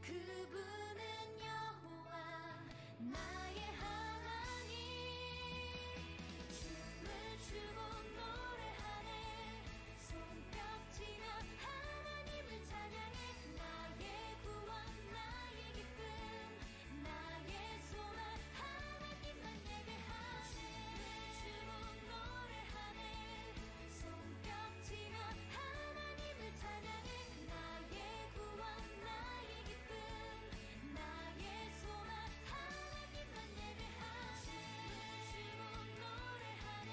그분은 여호와 나의 하나님. 춤을 추고 노래하네. 손뼉치며 하나님을 찬양해. 나의 구원 나의 기쁨 나의 소망 하나님만 예배하네. 춤을 추고 노래하네. 손뼉치며 하나님을 찬양해. 나의 구원 나의 기쁨 나의 소망 하나님만 예배하네. 춤을 추고 노래하네.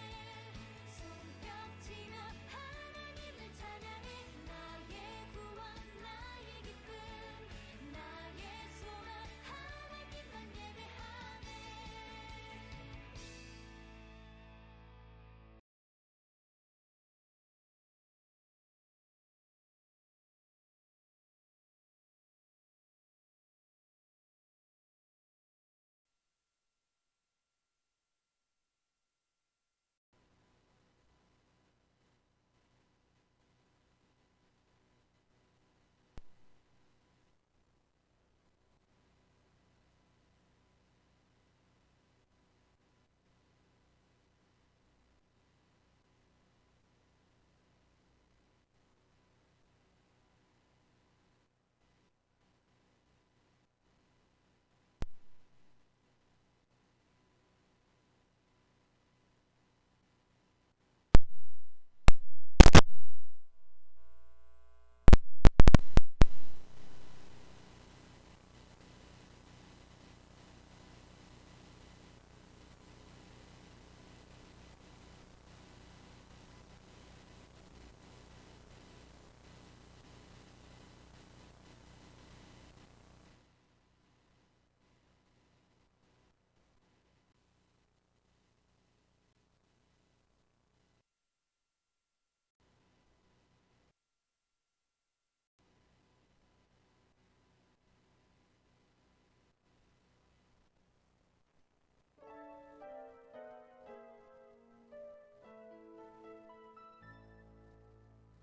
손뼉치며 하나님을 찬양해. 나의 구원 나의 기쁨 나의 소망 하나님만 예배하네.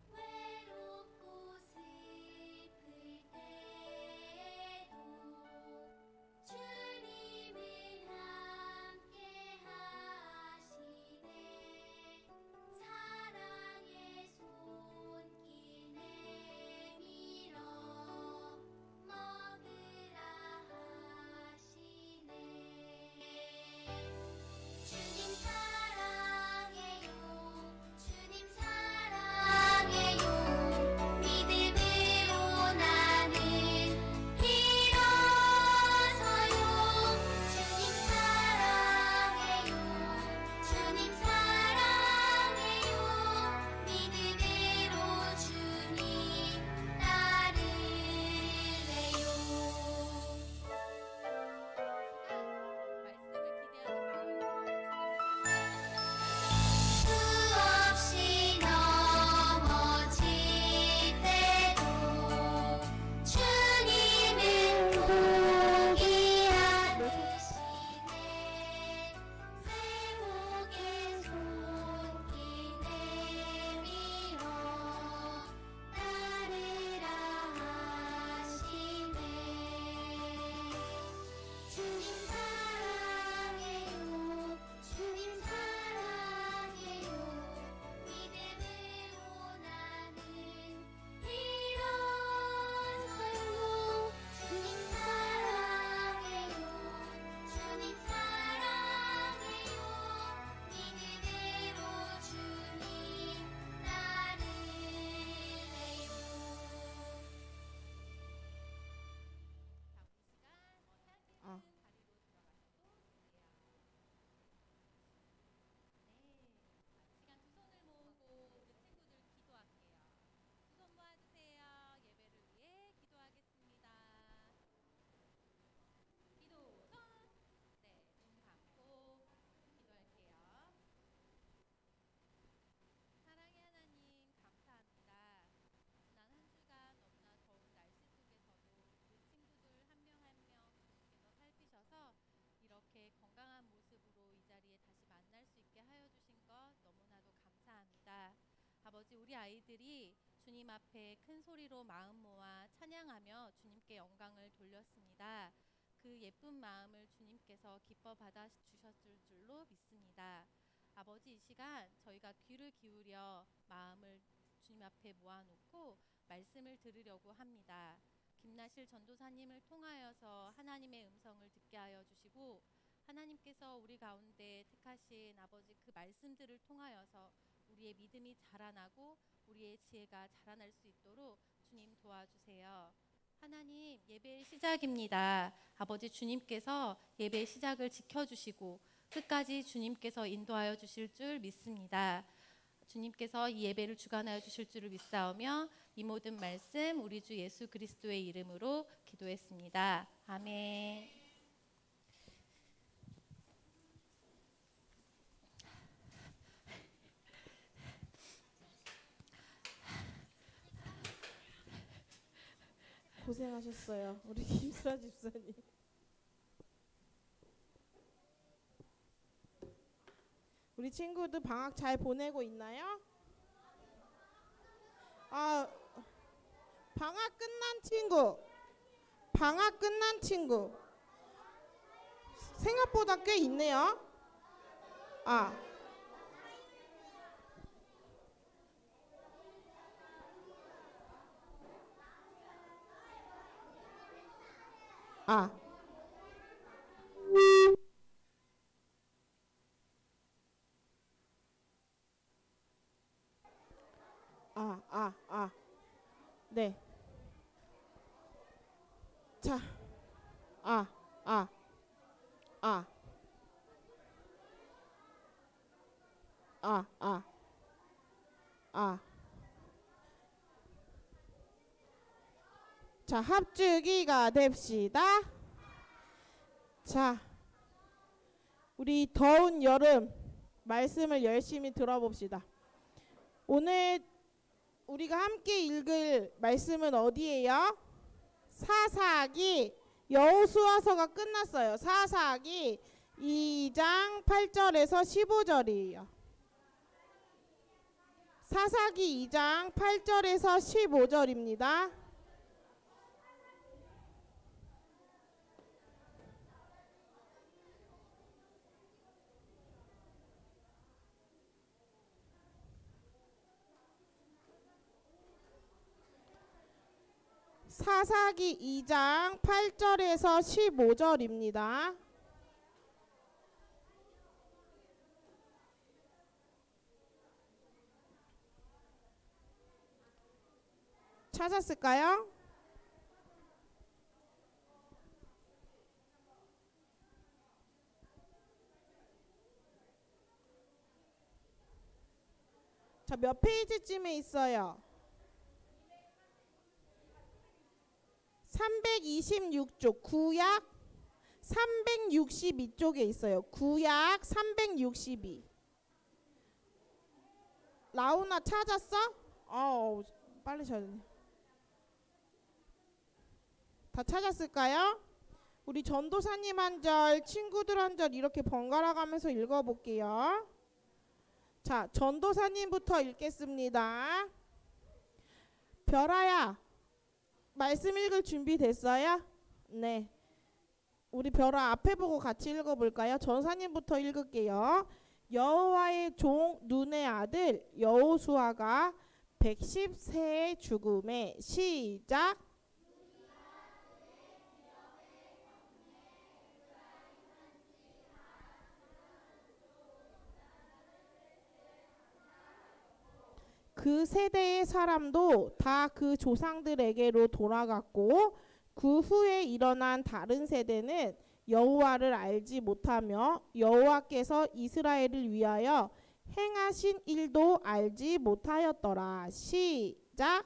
외롭고 슬플 때에도 주님은 함께 하시네. 사랑의 손길 내밀어 먹으라 하시네. 주님 사랑해요. 주님 사랑해요. 믿음으로 나는 일어서요. 주님 사랑해요. 주님 사랑해요. 믿음으로 주님 따르래요. 수없이 넘어질 때도 주님은 포기 않으시네. 회복의 손길 내밀어 따르라 하시네. 주님 사랑해요. 주님 사랑해요. 믿음으로 나는 일어서요. 주님 사랑해요. 주님 사랑해요. 믿음으로 주님 따르래요. 어. 시간 두 손을 모으고 우리 친구들 기도할게요. 두 손 모아주세요. 예배를 위해 기도하겠습니다. 기도 손. 네, 눈 감고 기도할게요. 사랑의 하나님 감사합니다. 지난 한 주간 너무나 더운 날씨 속에서도 우리 친구들 한 명 한 명 주님께서 살피셔서 이렇게 건강한 모습으로 이 자리에 다시 만날 수 있게 하여 주신 것 너무나도 감사합니다. 아버지, 우리 아이들이 주님 앞에 큰 소리로 마음 모아 찬양하며 주님께 영광을 돌렸습니다. 그 예쁜 마음을 주님께서 기뻐 받아 주셨을 줄로 믿습니다. 아버지, 이 시간 저희가 귀를 기울여 마음을 주님 앞에 모아놓고 말씀을 들으려고 합니다. 김나실 전도사님을 통하여서 하나님의 음성을 듣게 하여 주시고, 하나님께서 우리 가운데 택하신 아버지 그 말씀들을 통하여서 우리의 믿음이 자라나고 우리의 지혜가 자라날 수 있도록 주님 도와주세요. 하나님, 예배의 시작입니다. 아버지, 주님께서 예배의 시작을 지켜주시고 끝까지 주님께서 인도하여 주실 줄 믿습니다. 주님께서 이 예배를 주관하여 주실 줄을 믿사오며 이 모든 말씀 우리 주 예수 그리스도의 이름으로 기도했습니다. 아멘. 고생하셨어요, 우리 김수라 집사님. 우리 친구들 방학 잘 보내고 있나요? 방학 끝난 친구. 방학 끝난 친구. 생각보다 꽤 있네요. 아. 아. 네. 자. 아. 자, 합주기가 됩시다. 자, 우리 더운 여름 말씀을 열심히 들어봅시다. 오늘 우리가 함께 읽을 말씀은 어디예요? 사사기. 여호수아서가 끝났어요. 사사기 2장 8절에서 15절이에요. 사사기 2장 8절에서 15절입니다. 사사기 2장 8절에서 15절입니다. 찾았을까요? 자, 몇 페이지쯤에 있어요? 326쪽, 구약 362쪽에 있어요. 구약 362. 라우나 찾았어? 빨리 찾았네. 다 찾았을까요? 우리 전도사님 한 절, 친구들 한 절 이렇게 번갈아 가면서 읽어볼게요. 자, 전도사님부터 읽겠습니다. 별아야, 말씀 읽을 준비 됐어요? 네. 우리 별아 앞에 보고 같이 읽어볼까요? 전사님부터 읽을게요. 여호와의 종 눈의 아들 여호수아가 110세에 죽음에. 시작. 그 세대의 사람도 다 그 조상들에게로 돌아갔고 그 후에 일어난 다른 세대는 여호와를 알지 못하며 여호와께서 이스라엘을 위하여 행하신 일도 알지 못하였더라. 시작.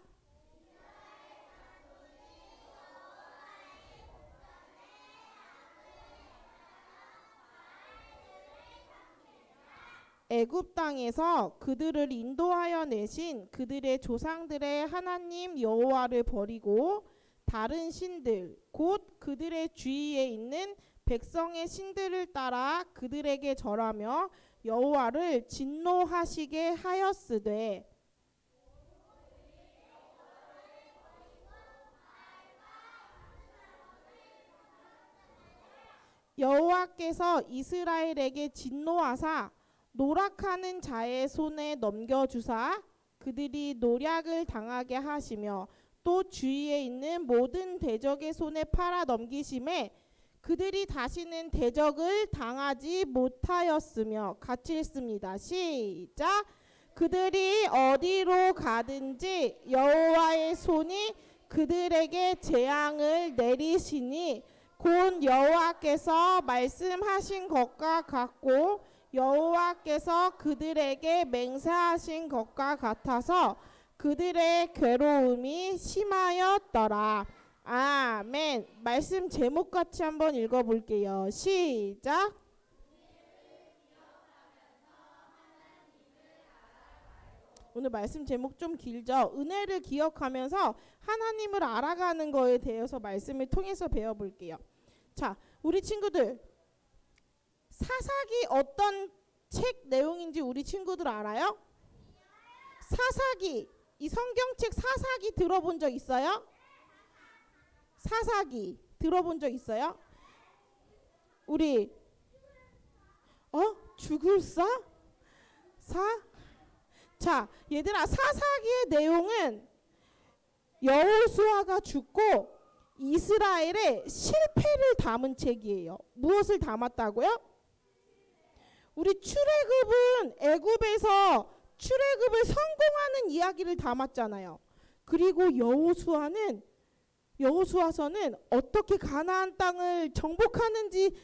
애굽 땅에서 그들을 인도하여 내신 그들의 조상들의 하나님 여호와를 버리고 다른 신들 곧 그들의 주위에 있는 백성의 신들을 따라 그들에게 절하며 여호와를 진노하시게 하였으되. 여호와께서 이스라엘에게 진노하사 노락하는 자의 손에 넘겨주사 그들이 노략을 당하게 하시며 또 주위에 있는 모든 대적의 손에 팔아 넘기심에 그들이 다시는 대적을 당하지 못하였으며. 같이 읽습니다. 시작. 그들이 어디로 가든지 여호와의 손이 그들에게 재앙을 내리시니 곧 여호와께서 말씀하신 것과 같고 여호와께서 그들에게 맹세하신 것과 같아서 그들의 괴로움이 심하였더라. 아멘. 말씀 제목 같이 한번 읽어볼게요. 시작. 오늘 말씀 제목 좀 길죠? 은혜를 기억하면서 하나님을 알아가는 거에 대해서 말씀을 통해서 배워볼게요. 자, 우리 친구들 사사기 어떤 책 내용인지 우리 친구들 알아요? 사사기, 이 성경책 사사기 들어본 적 있어요? 사사기 들어본 적 있어요? 우리 죽을사? 자, 얘들아, 사사기의 내용은 여호수아가 죽고 이스라엘의 실패를 담은 책이에요. 무엇을 담았다고요? 우리 출애굽은 애굽에서 출애굽을 성공하는 이야기를 담았잖아요. 그리고 여호수아서는 어떻게 가나안 땅을 정복하는지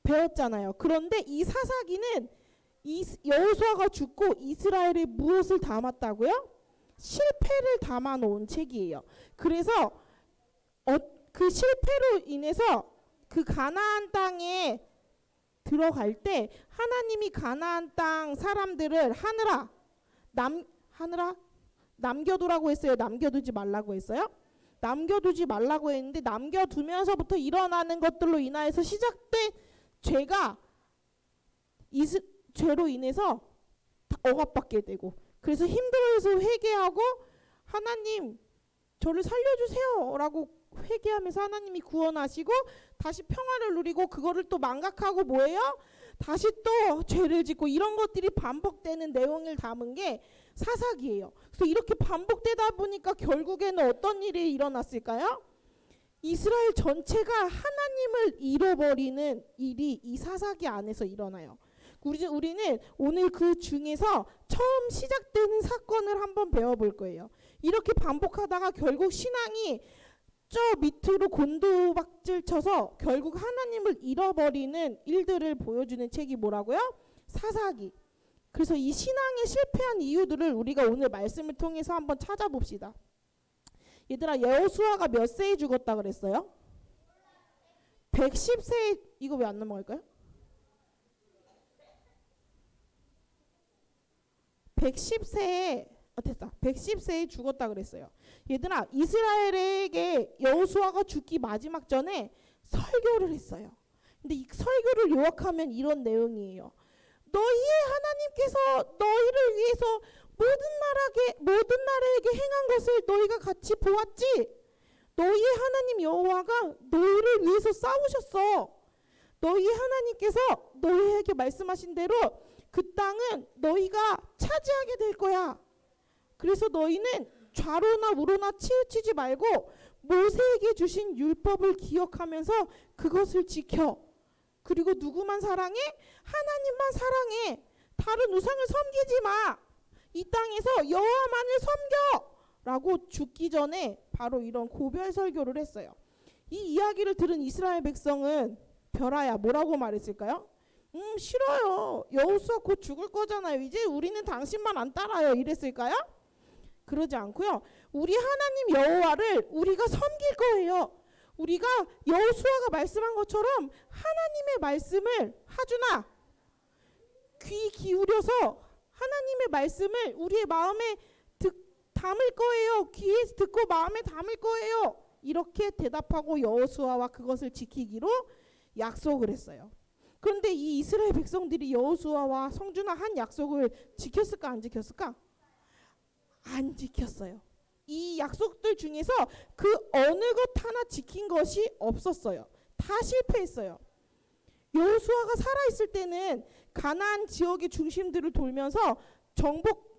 배웠잖아요. 그런데 이 사사기는 여호수아가 죽고 이스라엘에 무엇을 담았다고요? 실패를 담아 놓은 책이에요. 그래서 그 실패로 인해서 그 가나안 땅에 들어갈 때 하나님이 가나안 땅 사람들을 남겨두라고 했어요? 남겨두지 말라고 했어요? 남겨두지 말라고 했는데 남겨두면서부터 일어나는 것들로 인하여서 시작된 죄로 인해서 억압받게 되고, 그래서 힘들어해서 회개하고 하나님 저를 살려주세요 라고 회개하면서 하나님이 구원하시고 다시 평화를 누리고, 그거를 또 망각하고 뭐예요? 다시 또 죄를 짓고, 이런 것들이 반복되는 내용을 담은 게 사사기예요. 그래서 이렇게 반복되다 보니까 결국에는 어떤 일이 일어났을까요? 이스라엘 전체가 하나님을 잃어버리는 일이 이 사사기 안에서 일어나요. 우리는 오늘 그 중에서 처음 시작되는 사건을 한번 배워볼 거예요. 이렇게 반복하다가 결국 신앙이 저 밑으로 곤두박질 쳐서 결국 하나님을 잃어버리는 일들을 보여주는 책이 뭐라고요? 사사기. 그래서 이 신앙에 실패한 이유들을 우리가 오늘 말씀을 통해서 한번 찾아봅시다. 얘들아, 여호수아가 몇 세에 죽었다 그랬어요? 110세에, 이거 왜 안 넘어갈까요? 110세에 됐다. 110세에 죽었다 그랬어요. 얘들아, 이스라엘에게 여호수아가 죽기 마지막 전에 설교를 했어요. 근데 이 설교를 요약하면 이런 내용이에요. 너희의 하나님께서 너희를 위해서 모든 나라에게 행한 것을 너희가 같이 보았지. 너희의 하나님 여호와가 너희를 위해서 싸우셨어. 너희 하나님께서 너희에게 말씀하신 대로 그 땅은 너희가 차지하게 될 거야. 그래서 너희는 좌로나 우로나 치우치지 말고 모세에게 주신 율법을 기억하면서 그것을 지켜. 그리고 누구만 사랑해? 하나님만 사랑해. 다른 우상을 섬기지 마. 이 땅에서 여호와만을 섬겨. 라고 죽기 전에 바로 이런 고별 설교를 했어요. 이 이야기를 들은 이스라엘 백성은 벼라야 뭐라고 말했을까요? 싫어요. 여호수아 곧 죽을 거잖아요. 이제 우리는 당신만 안 따라요. 이랬을까요? 그러지 않고요. 우리 하나님 여호와를 우리가 섬길 거예요. 우리가 여호수아가 말씀한 것처럼 하나님의 말씀을, 하준아 귀 기울여서 하나님의 말씀을 우리의 마음에 담을 거예요. 귀에 듣고 마음에 담을 거예요. 이렇게 대답하고 여호수아와 그것을 지키기로 약속을 했어요. 그런데 이 이스라엘 백성들이 여호수아와 성준아 한 약속을 지켰을까 안 지켰을까? 안 지켰어요. 이 약속들 중에서 그 어느 것 하나 지킨 것이 없었어요. 다 실패했어요. 여호수아가 살아있을 때는 가나안 지역의 중심들을 돌면서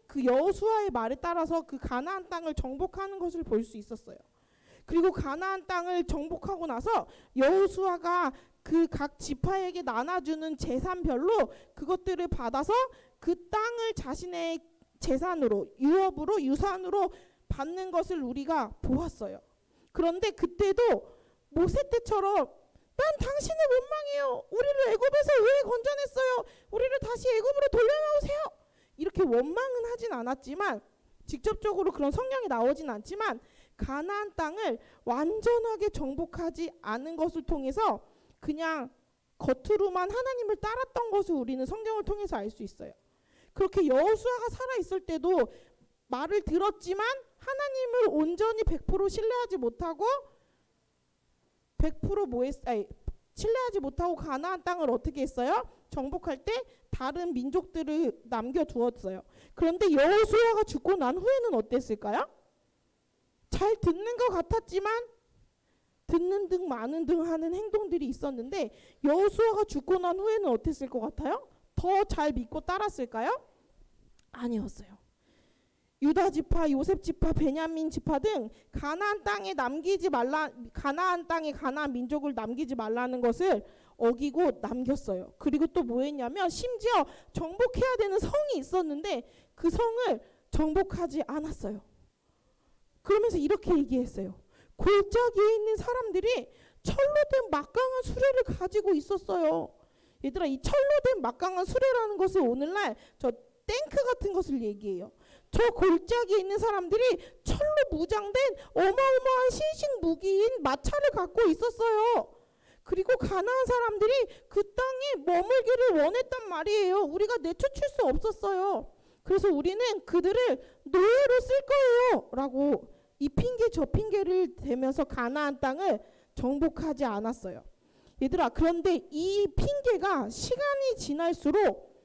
그 여호수아의 말에 따라서 그 가나안 땅을 정복하는 것을 볼 수 있었어요. 그리고 가나안 땅을 정복하고 나서 여호수아가 그 각 지파에게 나눠주는 재산별로 그것들을 받아서 그 땅을 자신의 재산으로, 유업으로, 유산으로 받는 것을 우리가 보았어요. 그런데 그때도 모세 때처럼 난 당신을 원망해요. 우리를 애굽에서 왜 건져냈어요? 우리를 다시 애굽으로 돌려놓으세요. 이렇게 원망은 하진 않았지만, 직접적으로 그런 성경이 나오진 않지만 가나안 땅을 완전하게 정복하지 않은 것을 통해서 그냥 겉으로만 하나님을 따랐던 것을 우리는 성경을 통해서 알 수 있어요. 그렇게 여호수아가 살아있을 때도 말을 들었지만 하나님을 온전히 100% 신뢰하지 못하고 신뢰하지 못하고 가나안 땅을 어떻게 했어요? 정복할 때 다른 민족들을 남겨두었어요. 그런데 여호수아가 죽고 난 후에는 어땠을까요? 잘 듣는 것 같았지만 듣는 등 마는 등 하는 행동들이 있었는데, 여호수아가 죽고 난 후에는 어땠을 것 같아요? 더 잘 믿고 따랐을까요? 아니었어요. 유다 지파, 요셉 지파, 베냐민 지파 등 가나안 땅에 가나안 땅에 가나안 민족을 남기지 말라는 것을 어기고 남겼어요. 그리고 또 뭐 했냐면 심지어 정복해야 되는 성이 있었는데 그 성을 정복하지 않았어요. 그러면서 이렇게 얘기했어요. 골짜기에 있는 사람들이 철로 된 막강한 수레를 가지고 있었어요. 얘들아, 이 철로 된 막강한 수레라는 것을 오늘날 저 탱크 같은 것을 얘기해요. 저 골짜기에 있는 사람들이 철로 무장된 어마어마한 신식 무기인 마차를 갖고 있었어요. 그리고 가나안 사람들이 그 땅에 머물기를 원했단 말이에요. 우리가 내쫓을 수 없었어요. 그래서 우리는 그들을 노예로 쓸 거예요 라고 이 핑계 저 핑계를 대면서 가나안 땅을 정복하지 않았어요. 얘들아, 그런데 이 핑계가 시간이 지날수록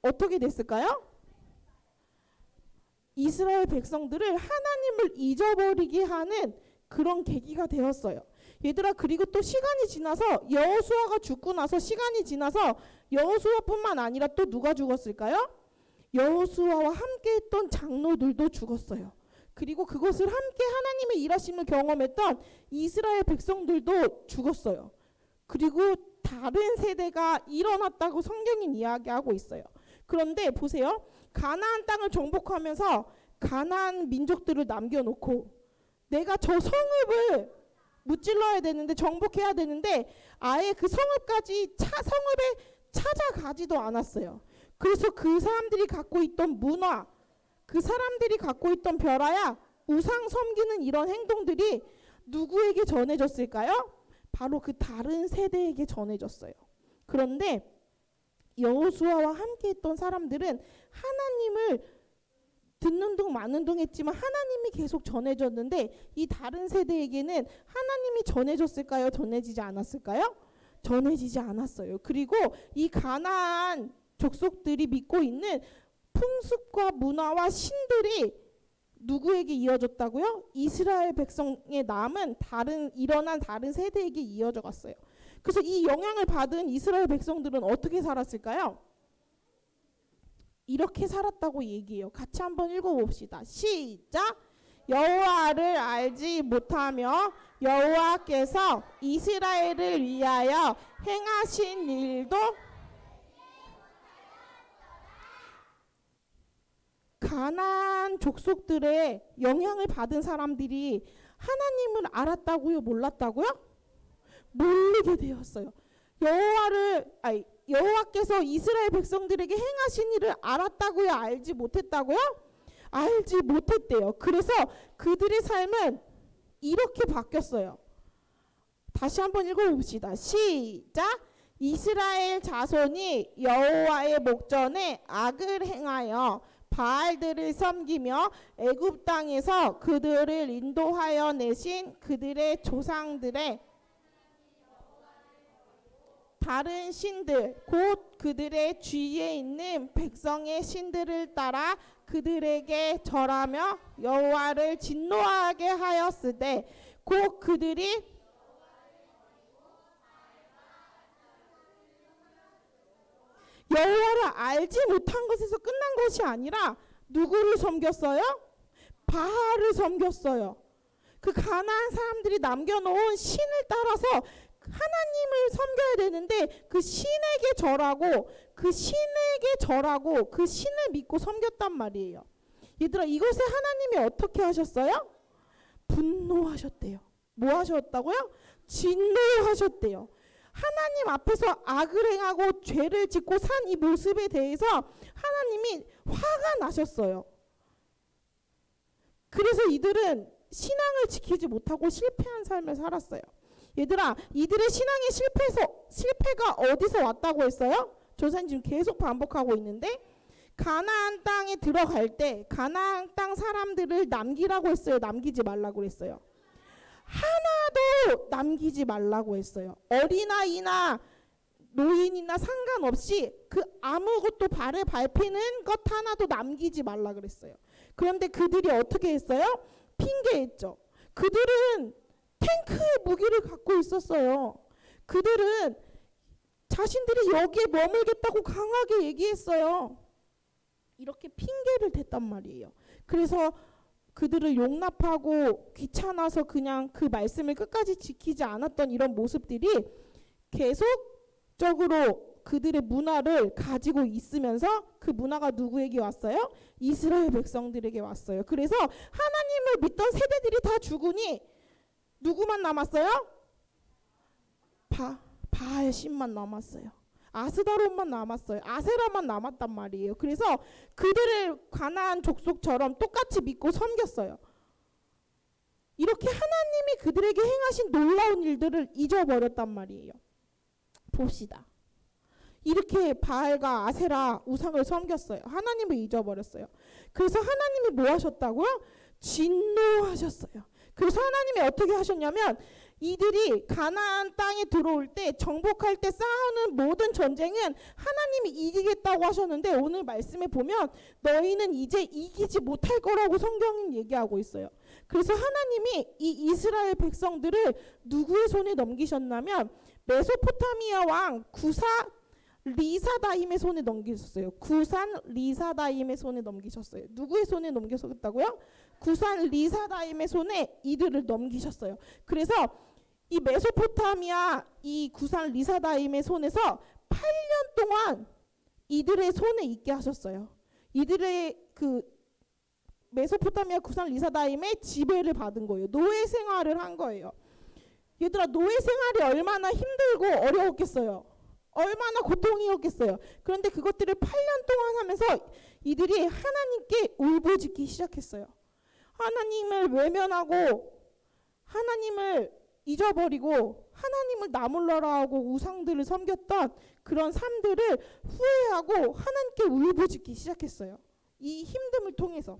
어떻게 됐을까요? 이스라엘 백성들을 하나님을 잊어버리게 하는 그런 계기가 되었어요. 얘들아, 그리고 또 시간이 지나서 여호수아가 죽고 나서 시간이 지나서 여호수아뿐만 아니라 또 누가 죽었을까요? 여호수아와 함께 했던 장로들도 죽었어요. 그리고 그것을 함께 하나님의 일하심을 경험했던 이스라엘 백성들도 죽었어요. 그리고 다른 세대가 일어났다고 성경은 이야기하고 있어요. 그런데 보세요. 가나안 땅을 정복하면서 가나안 민족들을 남겨놓고 내가 저 성읍을 무찔러야 되는데, 정복해야 되는데 아예 그 성읍에 찾아가지도 않았어요. 그래서 그 사람들이 갖고 있던 문화, 그 사람들이 갖고 있던 벼라야 우상 섬기는 이런 행동들이 누구에게 전해졌을까요? 바로 그 다른 세대에게 전해졌어요. 그런데 여호수아와 함께 했던 사람들은 하나님을 듣는 둥 마는 둥 했지만 하나님이 계속 전해졌는데, 이 다른 세대에게는 하나님이 전해졌을까요? 전해지지 않았을까요? 전해지지 않았어요. 그리고 이 가나안 족속들이 믿고 있는 풍습과 문화와 신들이 누구에게 이어졌다고요? 이스라엘 백성의 남은 일어난 다른 세대에게 이어져 갔어요. 그래서 이 영향을 받은 이스라엘 백성들은 어떻게 살았을까요? 이렇게 살았다고 얘기해요. 같이 한번 읽어봅시다. 시작! 여호와를 알지 못하며 여호와께서 이스라엘을 위하여 행하신 일도 가나안 족속들의 영향을 받은 사람들이 하나님을 알았다고요? 몰랐다고요? 모르게 되었어요. 여호와께서 이스라엘 백성들에게 행하신 일을 알았다고요? 알지 못했다고요? 알지 못했대요. 그래서 그들의 삶은 이렇게 바뀌었어요. 다시 한번 읽어봅시다. 시작! 이스라엘 자손이 여호와의 목전에 악을 행하여 바알들을 섬기며 애굽 땅에서 그들을 인도하여 내신 그들의 조상들의 다른 신들, 곧 그들의 주위에 있는 백성의 신들을 따라 그들에게 절하며 여호와를 진노하게 하였으되, 곧 그들이 여호와를 알지 못한 것에서 끝난 것이 아니라 누구를 섬겼어요? 바알을 섬겼어요. 그 가나안 사람들이 남겨놓은 신을 따라서 하나님을 섬겨야 되는데 그 신에게 절하고 그 신을 믿고 섬겼단 말이에요. 얘들아, 이것에 하나님이 어떻게 하셨어요? 분노하셨대요. 뭐 하셨다고요? 진노하셨대요. 하나님 앞에서 악을 행하고 죄를 짓고 산 이 모습에 대해서 하나님이 화가 나셨어요. 그래서 이들은 신앙을 지키지 못하고 실패한 삶을 살았어요. 얘들아, 이들의 신앙의 실패가 어디서 왔다고 했어요? 조사님 지금 계속 반복하고 있는데, 가나안 땅에 들어갈 때 가나안 땅 사람들을 남기라고 했어요? 남기지 말라고 했어요? 하나도 남기지 말라고 했어요. 어린아이나 노인이나 상관없이 그 아무것도 발에 밟히는 것 하나도 남기지 말라 그랬어요. 그런데 그들이 어떻게 했어요? 핑계했죠. 그들은 탱크의 무기를 갖고 있었어요. 그들은 자신들이 여기에 머물겠다고 강하게 얘기했어요. 이렇게 핑계를 댔단 말이에요. 그래서 그들을 용납하고 귀찮아서 그냥 그 말씀을 끝까지 지키지 않았던 이런 모습들이 계속적으로 그들의 문화를 가지고 있으면서 그 문화가 누구에게 왔어요? 이스라엘 백성들에게 왔어요. 그래서 하나님을 믿던 세대들이 다 죽으니 누구만 남았어요? 바알 신만 남았어요. 아스다롯만 남았어요. 아세라만 남았단 말이에요. 그래서 그들을 가나안 족속처럼 똑같이 믿고 섬겼어요. 이렇게 하나님이 그들에게 행하신 놀라운 일들을 잊어버렸단 말이에요. 봅시다. 이렇게 바알과 아세라 우상을 섬겼어요. 하나님을 잊어버렸어요. 그래서 하나님이 뭐 하셨다고요? 진노하셨어요. 그래서 하나님이 어떻게 하셨냐면, 이들이 가나안 땅에 들어올 때, 정복할 때 싸우는 모든 전쟁은 하나님이 이기겠다고 하셨는데, 오늘 말씀에 보면 너희는 이제 이기지 못할 거라고 성경은 얘기하고 있어요. 그래서 하나님이 이 이스라엘 백성들을 누구의 손에 넘기셨냐면 메소포타미아 왕 구산 리사다임의 손에 넘기셨어요. 구산 리사다임의 손에 넘기셨어요. 누구의 손에 넘기셨다고요? 구산 리사다임의 손에 이들을 넘기셨어요. 그래서 이 메소포타미아 이 구산 리사다임의 손에서 8년 동안 이들의 손에 있게 하셨어요. 이들의 그 메소포타미아 구산 리사다임의 지배를 받은 거예요. 노예 생활을 한 거예요. 얘들아, 노예 생활이 얼마나 힘들고 어려웠겠어요. 얼마나 고통이었겠어요. 그런데 그것들을 8년 동안 하면서 이들이 하나님께 울부짖기 시작했어요. 하나님을 외면하고 하나님을 잊어버리고 하나님을 나몰라라 하고 우상들을 섬겼던 그런 삶들을 후회하고 하나님께 울부짖기 시작했어요. 이 힘듦을 통해서.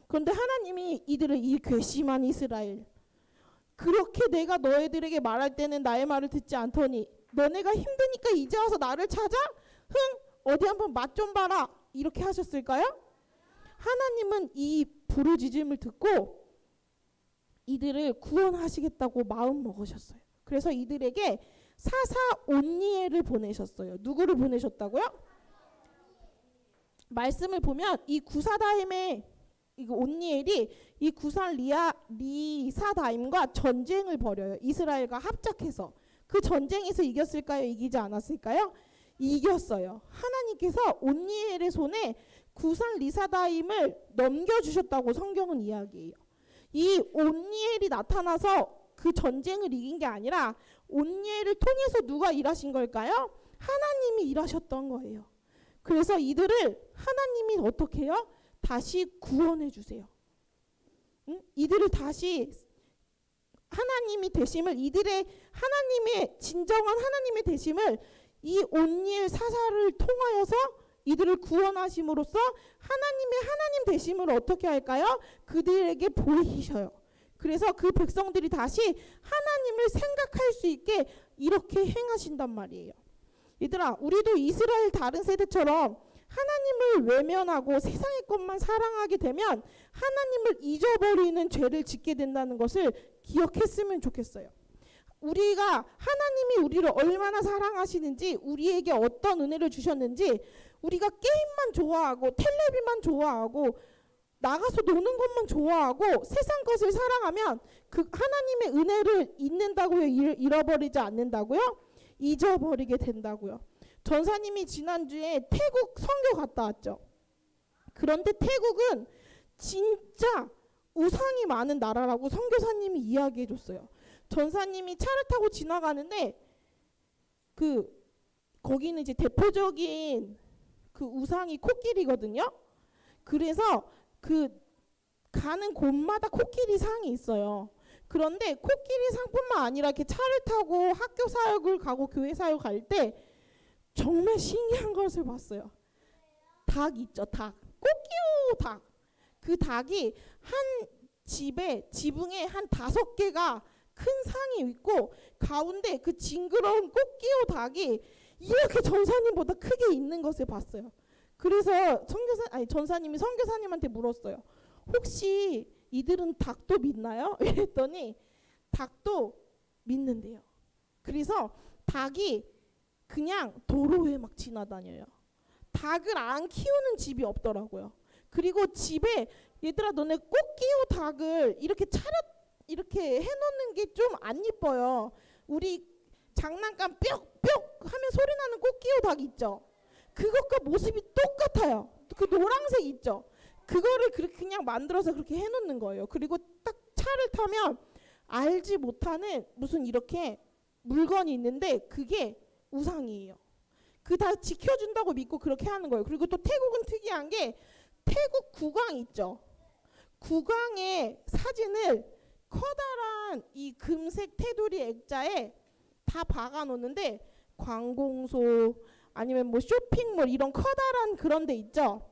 그런데 하나님이 이들을, 이 괘씸한 이스라엘, 그렇게 내가 너희들에게 말할 때는 나의 말을 듣지 않더니 너네가 힘드니까 이제 와서 나를 찾아? 어디 한번 맛 좀 봐라. 이렇게 하셨을까요? 하나님은 이 부르짖음을 듣고 이들을 구원하시겠다고 마음 먹으셨어요. 그래서 이들에게 사사 온니엘을 보내셨어요. 누구를 보내셨다고요? 말씀을 보면 이 구사다임의 이 온니엘이 이 구산 리사다임과 전쟁을 벌여요. 이스라엘과 합작해서. 그 전쟁에서 이겼을까요? 이기지 않았을까요? 이겼어요. 하나님께서 온니엘의 손에 구산 리사다임을 넘겨주셨다고 성경은 이야기해요. 이 온니엘이 나타나서 그 전쟁을 이긴 게 아니라 온니엘을 통해서 누가 일하신 걸까요? 하나님이 일하셨던 거예요. 그래서 이들을 하나님이 어떻게 해요? 다시 구원해 주세요. 이들을 다시 하나님이 되심을, 이들의 하나님의 진정한 하나님의 되심을 이 온니엘 사사를 통하여서 이들을 구원하심으로써 하나님의 하나님 되심을 어떻게 할까요? 그들에게 보이셔요. 그래서 그 백성들이 다시 하나님을 생각할 수 있게 이렇게 행하신단 말이에요. 얘들아, 우리도 이스라엘 다른 세대처럼 하나님을 외면하고 세상의 것만 사랑하게 되면 하나님을 잊어버리는 죄를 짓게 된다는 것을 기억했으면 좋겠어요. 우리가 하나님이 우리를 얼마나 사랑하시는지, 우리에게 어떤 은혜를 주셨는지, 우리가 게임만 좋아하고 텔레비만 좋아하고 나가서 노는 것만 좋아하고 세상 것을 사랑하면 그 하나님의 은혜를 잊는다고요? 잃어버리지 않는다고요? 잊어버리게 된다고요. 전사님이 지난주에 태국 선교 갔다 왔죠. 그런데 태국은 진짜 우상이 많은 나라라고 선교사님이 이야기해 줬어요. 전사님이 차를 타고 지나가는데 거기는 이제 대표적인 그 우상이 코끼리거든요. 그래서 가는 곳마다 코끼리 상이 있어요. 그런데 코끼리 상뿐만 아니라 이렇게 차를 타고 학교 사역을 가고 교회 사역 갈 때 정말 신기한 것을 봤어요. 닭 있죠, 닭. 꼬끼오 닭. 그 닭이 한 집에 지붕에 한 5개가 큰 상이 있고 가운데 그 징그러운 꼬끼오 닭이 이렇게 전사님보다 크게 있는 것을 봤어요. 그래서 전사님이 선교사님한테 물었어요. 혹시 이들은 닭도 믿나요? 이랬더니 닭도 믿는데요. 그래서 닭이 그냥 도로에 막 지나다녀요. 닭을 안 키우는 집이 없더라고요. 그리고 집에 얘들아 너네 꼭 끼워 닭을 이렇게 이렇게 해놓는 게 좀 안 이뻐요. 우리 장난감 뿅뿅 하면 소리 나는 꼭 끼워 닭 있죠. 그것과 모습이 똑같아요. 그 노란색 있죠. 그거를 그렇게 그냥 만들어서 그렇게 해놓는 거예요. 그리고 딱 차를 타면 알지 못하는 무슨 이렇게 물건이 있는데 그게 우상이에요. 그 다 지켜준다고 믿고 그렇게 하는 거예요. 그리고 또 태국은 특이한 게 태국 국왕 있죠. 국왕의 사진을 커다란 이 금색 테두리 액자에 다 박아 놓는데 관공소 아니면 뭐 쇼핑몰 이런 커다란 그런 데 있죠.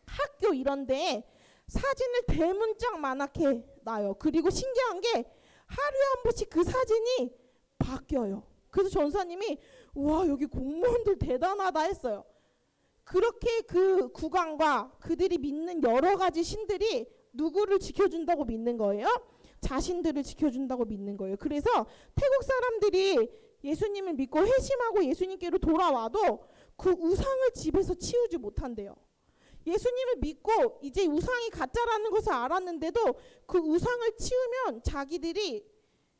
학교 이런 데에 사진을 대문짝만하게 놔요. 그리고 신기한 게 하루에 한 번씩 그 사진이 바뀌어요. 그래서 전사님이 와 여기 공무원들 대단하다 했어요. 그렇게 그 국왕과 그들이 믿는 여러 가지 신들이 누구를 지켜준다고 믿는 거예요? 자신들을 지켜준다고 믿는 거예요. 그래서 태국 사람들이 예수님을 믿고 회심하고 예수님께로 돌아와도 그 우상을 집에서 치우지 못한대요. 예수님을 믿고 이제 우상이 가짜라는 것을 알았는데도 그 우상을 치우면 자기들이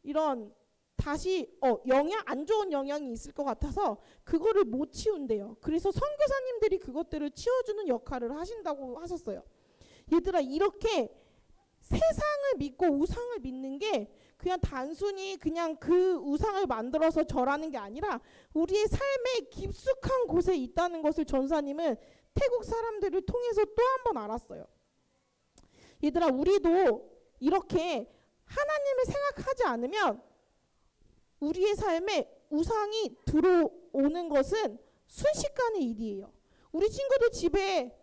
이런 다시 안 좋은 영향이 있을 것 같아서 그거를 못 치운대요. 그래서 선교사님들이 그것들을 치워주는 역할을 하신다고 하셨어요. 얘들아 이렇게 세상을 믿고 우상을 믿는 게 그냥 단순히 그냥 그 우상을 만들어서 절하는 게 아니라 우리의 삶의 깊숙한 곳에 있다는 것을 전사님은 태국 사람들을 통해서 또 한 번 알았어요. 얘들아 우리도 이렇게 하나님을 생각하지 않으면 우리의 삶에 우상이 들어오는 것은 순식간의 일이에요. 우리 친구들 집에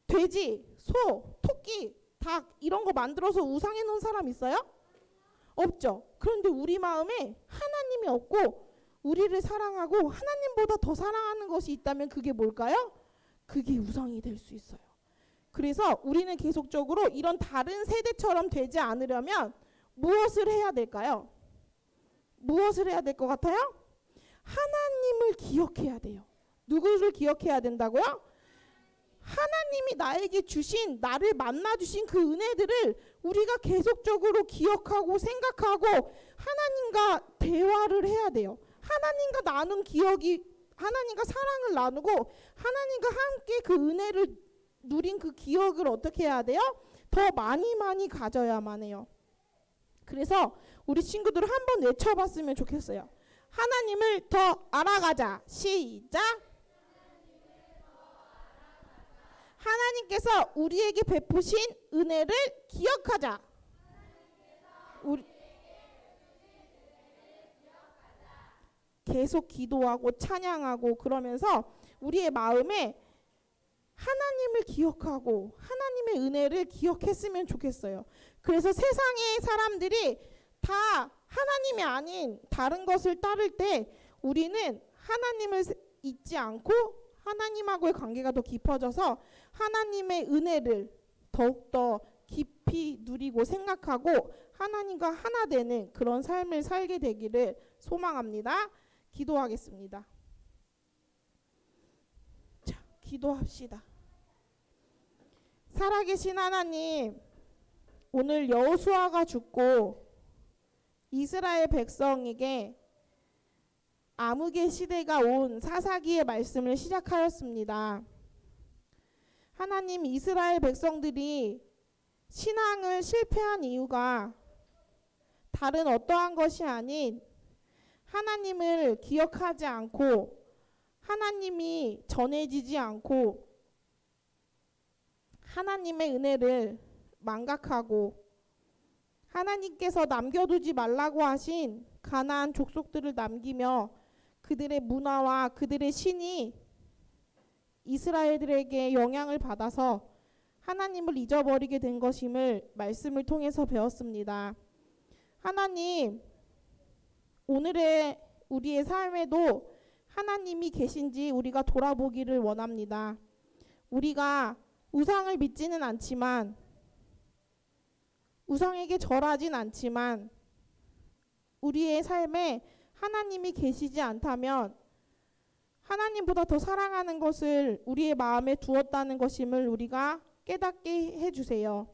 돼지, 소, 토끼, 닭 이런 거 만들어서 우상해 놓은 사람 있어요? 없죠. 그런데 우리 마음에 하나님이 없고 우리를 사랑하고 하나님보다 더 사랑하는 것이 있다면 그게 뭘까요? 그게 우상이 될 수 있어요. 그래서 우리는 계속적으로 이런 다른 세대처럼 되지 않으려면 무엇을 해야 될까요? 무엇을 해야 될 것 같아요? 하나님을 기억해야 돼요. 누구를 기억해야 된다고요? 하나님이 나에게 주신 나를 만나 주신 그 은혜들을 우리가 계속적으로 기억하고 생각하고 하나님과 대화를 해야 돼요. 하나님과 나눈 기억이 하나님과 사랑을 나누고 하나님과 함께 그 은혜를 누린 그 기억을 어떻게 해야 돼요? 더 많이 가져야만 해요. 그래서 우리 친구들 한번 외쳐봤으면 좋겠어요. 하나님을 더 알아가자. 시작. 하나님께서 우리에게 베푸신 은혜를 기억하자. 계속 기도하고 찬양하고 그러면서 우리의 마음에 하나님을 기억하고 하나님의 은혜를 기억했으면 좋겠어요. 그래서 세상의 사람들이 다 하나님이 아닌 다른 것을 따를 때 우리는 하나님을 잊지 않고 하나님하고의 관계가 더 깊어져서 하나님의 은혜를 더욱더 깊이 누리고 생각하고 하나님과 하나 되는 그런 삶을 살게 되기를 소망합니다. 기도하겠습니다. 자, 기도합시다. 살아계신 하나님, 오늘 여호수아가 죽고 이스라엘 백성에게 암흑의 시대가 온 사사기의 말씀을 시작하였습니다. 하나님, 이스라엘 백성들이 신앙을 실패한 이유가 다른 어떠한 것이 아닌 하나님을 기억하지 않고 하나님이 전해지지 않고 하나님의 은혜를 망각하고 하나님께서 남겨두지 말라고 하신 가나안 족속들을 남기며 그들의 문화와 그들의 신이 이스라엘들에게 영향을 받아서 하나님을 잊어버리게 된 것임을 말씀을 통해서 배웠습니다. 하나님, 오늘의 우리의 삶에도 하나님이 계신지 우리가 돌아보기를 원합니다. 우리가 우상을 믿지는 않지만 우상에게 절하진 않지만 우리의 삶에 하나님이 계시지 않다면 하나님보다 더 사랑하는 것을 우리의 마음에 두었다는 것임을 우리가 깨닫게 해주세요.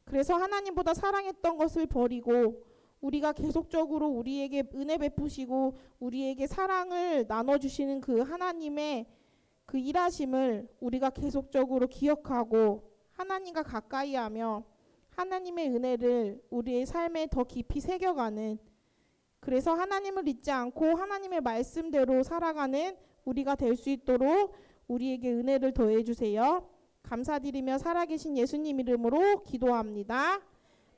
그래서 하나님보다 사랑했던 것을 버리고 우리가 계속적으로 우리에게 은혜 베푸시고 우리에게 사랑을 나눠주시는 그 하나님의 그 일하심을 우리가 계속적으로 기억하고 하나님과 가까이 하며 하나님의 은혜를 우리의 삶에 더 깊이 새겨가는, 그래서 하나님을 잊지 않고 하나님의 말씀대로 살아가는 우리가 될 수 있도록 우리에게 은혜를 더해 주세요. 감사드리며 살아계신 예수님 이름으로 기도합니다.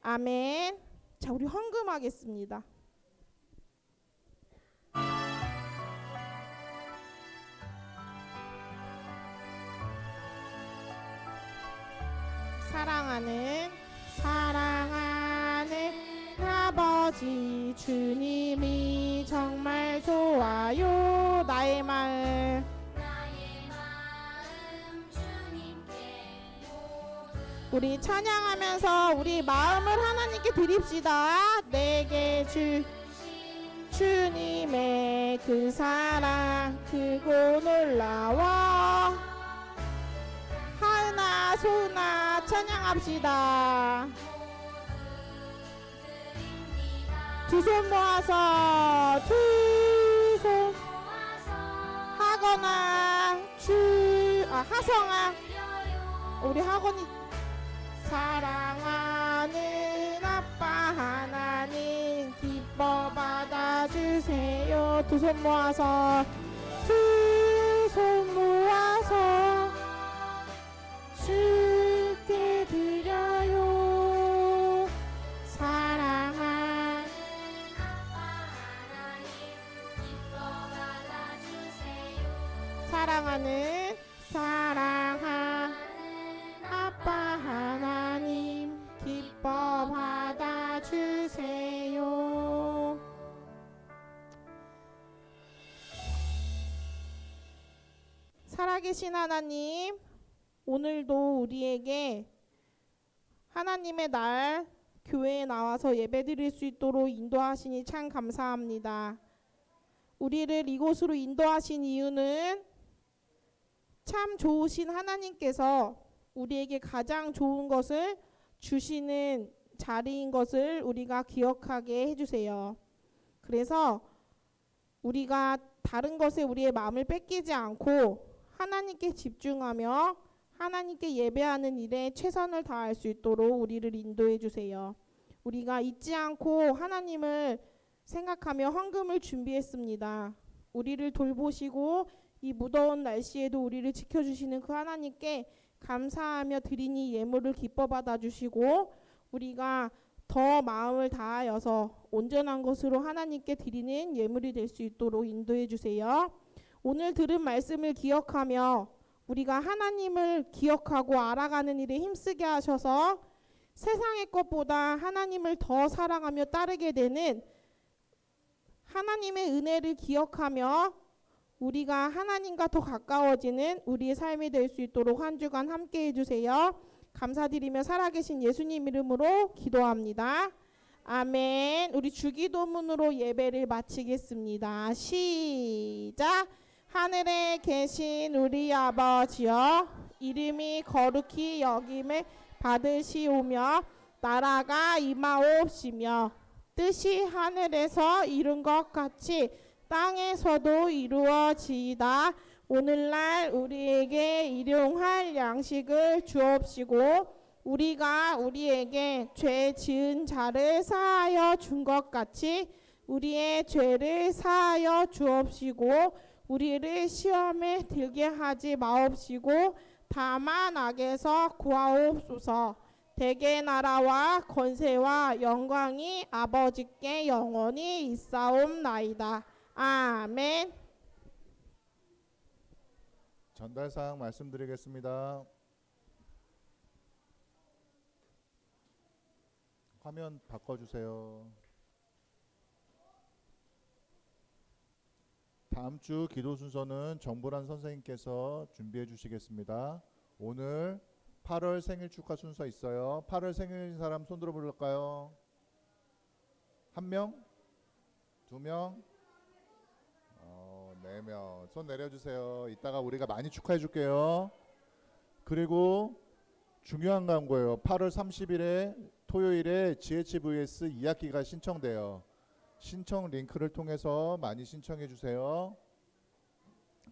아멘. 자, 우리 헌금하겠습니다. 사랑하는 아버지 주님이 정말 좋아요. 나의 마음 우리 찬양하면서 우리 마음을 하나님께 드립시다. 내게 주님의 그 사랑 크고 놀라워. 하나 소나 찬양합시다. 두 손 모아서 두 손 하거나 하성아 우리 학원이 사랑하는 아빠 하나님 기뻐 받아주세요. 두 손 모아서 두 손 모아서 주께 드려요. 사랑하는 아빠 하나님 기뻐 받아주세요. 사랑하는 아빠 하나님 기뻐 받아주세요. 살아계신 하나님, 오늘도 우리에게 하나님의 날 교회에 나와서 예배드릴 수 있도록 인도하시니 참 감사합니다. 우리를 이곳으로 인도하신 이유는 참 좋으신 하나님께서 우리에게 가장 좋은 것을 주시는 자리인 것을 우리가 기억하게 해주세요. 그래서 우리가 다른 것에 우리의 마음을 뺏기지 않고 하나님께 집중하며 하나님께 예배하는 일에 최선을 다할 수 있도록 우리를 인도해 주세요. 우리가 잊지 않고 하나님을 생각하며 헌금을 준비했습니다. 우리를 돌보시고 이 무더운 날씨에도 우리를 지켜주시는 그 하나님께 감사하며 드리니 예물을 기뻐 받아주시고 우리가 더 마음을 다하여서 온전한 것으로 하나님께 드리는 예물이 될 수 있도록 인도해 주세요. 오늘 들은 말씀을 기억하며 우리가 하나님을 기억하고 알아가는 일에 힘쓰게 하셔서 세상의 것보다 하나님을 더 사랑하며 따르게 되는 하나님의 은혜를 기억하며 우리가 하나님과 더 가까워지는 우리의 삶이 될 수 있도록 한 주간 함께 해주세요. 감사드리며 살아계신 예수님 이름으로 기도합니다. 아멘. 우리 주기도문으로 예배를 마치겠습니다. 시작. 하늘에 계신 우리 아버지여, 이름이 거룩히 여김을 받으시오며 나라가 임하옵시며 뜻이 하늘에서 이룬 것 같이 땅에서도 이루어지이다. 오늘날 우리에게 일용할 양식을 주옵시고 우리가 우리에게 죄 지은 자를 사하여 준 것 같이 우리의 죄를 사하여 주옵시고 우리를 시험에 들게 하지 마옵시고 다만 악에서 구하옵소서. 대개 나라와 권세와 영광이 아버지께 영원히 있사옵나이다. 아멘. 전달사항 말씀드리겠습니다. 화면 바꿔주세요. 다음 주 기도 순서는 정보란 선생님께서 준비해 주시겠습니다. 오늘 8월 생일 축하 순서 있어요. 8월 생일인 사람 손 들어 볼까요? 1명? 2명? 4명. 손 내려주세요. 이따가 우리가 많이 축하해 줄게요. 그리고 중요한 광고예요. 8월 30일에 토요일에 GHVS 2학기가 신청돼요. 신청 링크를 통해서 많이 신청해 주세요.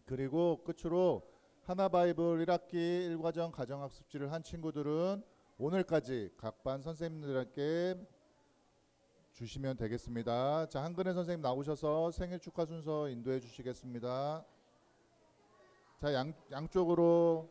그리고 끝으로 하나바이블 1학기 1과정 가정학습지를 한 친구들은 오늘까지 각 반 선생님들께 주시면 되겠습니다. 자, 한근혜 선생님 나오셔서 생일 축하 순서 인도해 주시겠습니다. 자, 양쪽으로